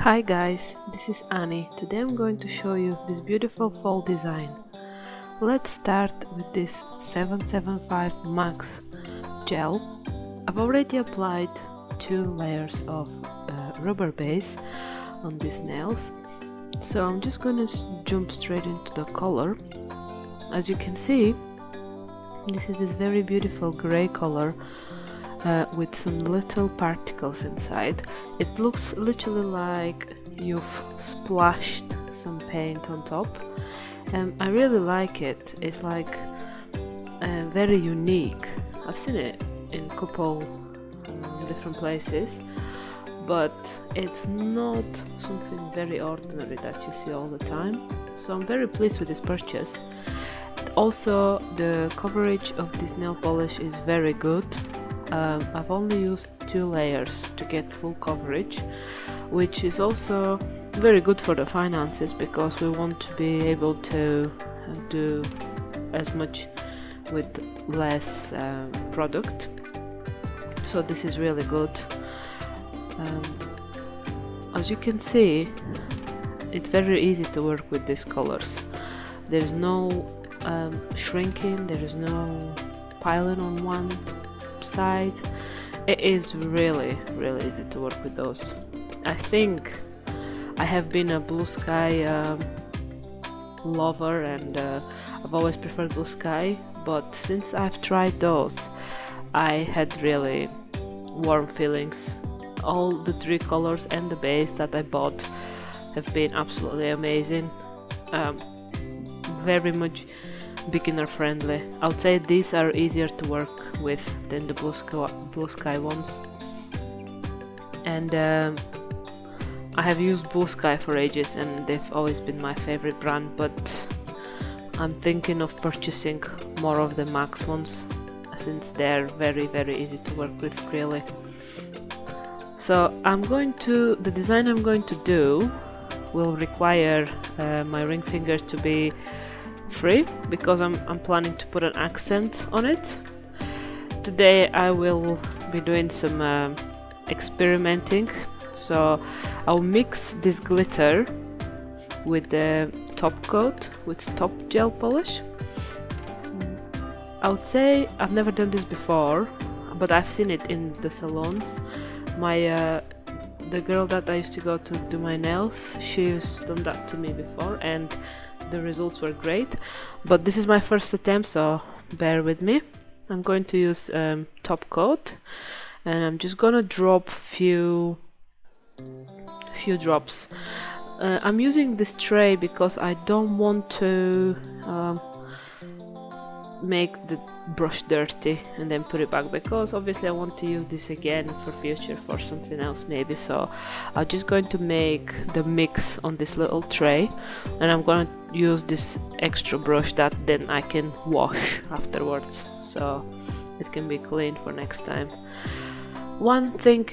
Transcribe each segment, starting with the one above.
Hi guys, this is Annie. Today I'm going to show you this beautiful fall design. Let's start with this 775 Max gel. I've already applied 2 layers of rubber base on these nails, so I'm just gonna jump straight into the color. As you can see, this is this very beautiful gray color with some little particles inside. It looks literally like you've splashed some paint on top, and I really like it. It's like very unique. I've seen it in a couple different places, but it's not something very ordinary that you see all the time, so I'm very pleased with this purchase. Also, the coverage of this nail polish is very good. I've only used 2 layers to get full coverage, which is also very good for the finances, because we want to be able to do as much with less product, so this is really good. As you can see, it's very easy to work with these colors. There's no shrinking, there is no piling on one side. It is really easy to work with those. I think I have been a blue sky lover, and I've always preferred blue sky, but since I've tried those, I had really warm feelings. All the 3 colors and the base that I bought have been absolutely amazing. Very much beginner friendly. I would say these are easier to work with than the blue sky ones, and I have used blue sky for ages and they've always been my favorite brand, but I'm thinking of purchasing more of the Max ones, since they're very easy to work with, really. So the design I'm going to do will require my ring finger to be free, because I'm planning to put an accent on it. Today I will be doing some experimenting, so I'll mix this glitter with the top coat, with top gel polish. I would say I've never done this before, but I've seen it in the salons. The girl that I used to go to do my nails, she's done that to me before, and the results were great, but this is my first attempt, so bear with me. I'm going to use top coat, and I'm just gonna drop few drops. I'm using this tray because I don't want to make the brush dirty and then put it back, because obviously I want to use this again for future for something else maybe. So I'm just going to make the mix on this little tray, and I'm going to use this extra brush that then I can wash afterwards, so it can be clean for next time. One thing,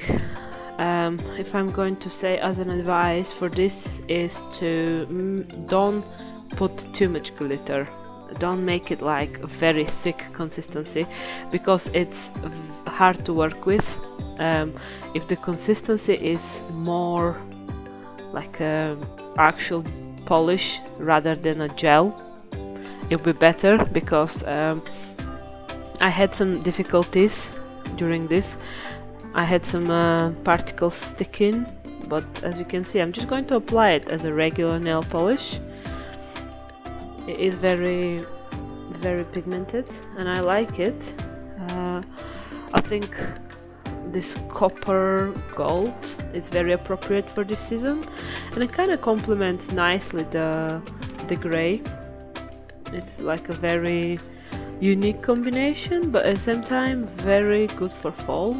if I'm going to say as an advice for this, is to don't put too much glitter. Don't make it like a very thick consistency, because it's hard to work with. If the consistency is more like a actual polish rather than a gel, it'll be better, because I had some difficulties during this. I had some particles sticking, but as you can see, I'm just going to apply it as a regular nail polish. It is very pigmented and I like it. I think this copper gold is very appropriate for this season, and it kind of complements nicely the grey. It's like a very unique combination, but at the same time very good for fall.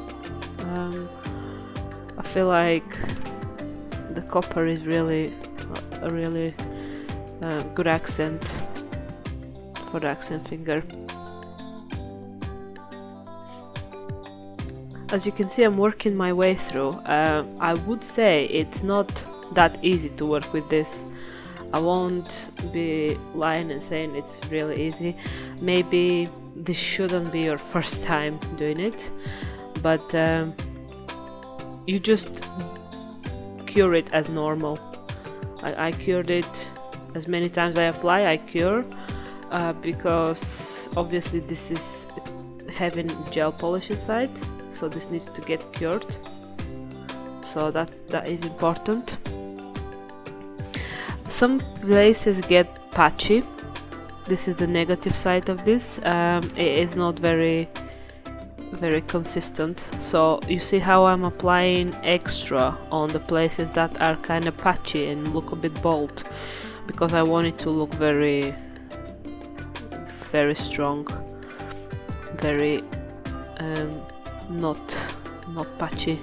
I feel like the copper is really a really good accent for the accent finger. As you can see, I'm working my way through. I would say it's not that easy to work with this. I won't be lying and saying it's really easy. Maybe this shouldn't be your first time doing it, but you just cure it as normal. I cured it as many times I apply, I cure, because obviously this is having gel polish inside, so this needs to get cured, so that is important. Some places get patchy. This is the negative side of this. It is not very consistent, so you see how I'm applying extra on the places that are kind of patchy and look a bit bold, because I want it to look very strong, very not patchy.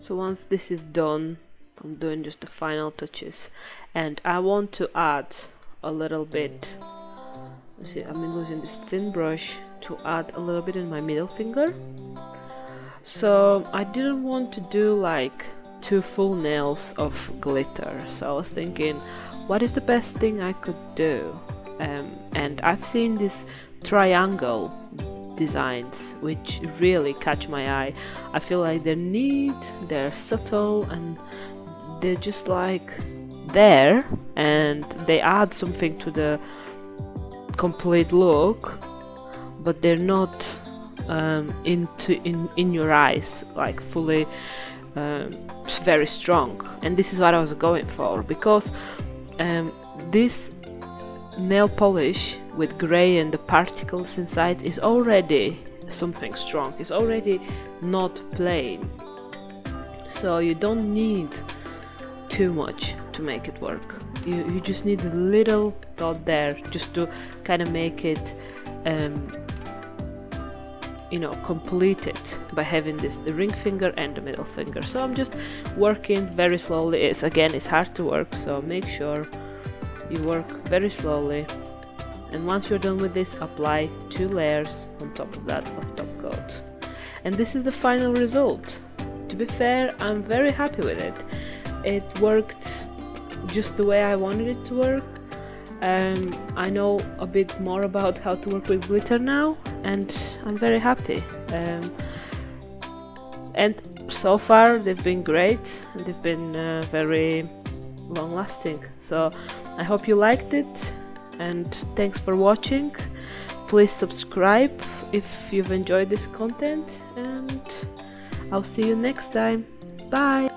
So once this is done, I'm doing just the final touches, and I want to add a little bit. You see, I'm using this thin brush to add a little bit in my middle finger. So I didn't want to do like 2 full nails of glitter, so I was thinking, what is the best thing I could do? And I've seen this triangle designs which really catch my eye. I feel like they're neat, they're subtle, and they're just like there, and they add something to the complete look, but they're not in your eyes, like fully very strong. And this is what I was going for, because this nail polish with grey and the particles inside is already something strong. It's already not plain, so you don't need too much to make it work. You just need a little dot there just to kind of make it complete it by having the ring finger and the middle finger. So I'm just working very slowly. It's hard to work, so make sure you work very slowly, and once you're done with this, apply 2 layers on top of that of top coat. And this is the final result. To be fair, I'm very happy with it. It worked just the way I wanted it to work. I know a bit more about how to work with glitter now, and I'm very happy. And so far they've been great, and they've been very long lasting. So I hope you liked it, and thanks for watching. Please subscribe if you've enjoyed this content, and I'll see you next time. Bye!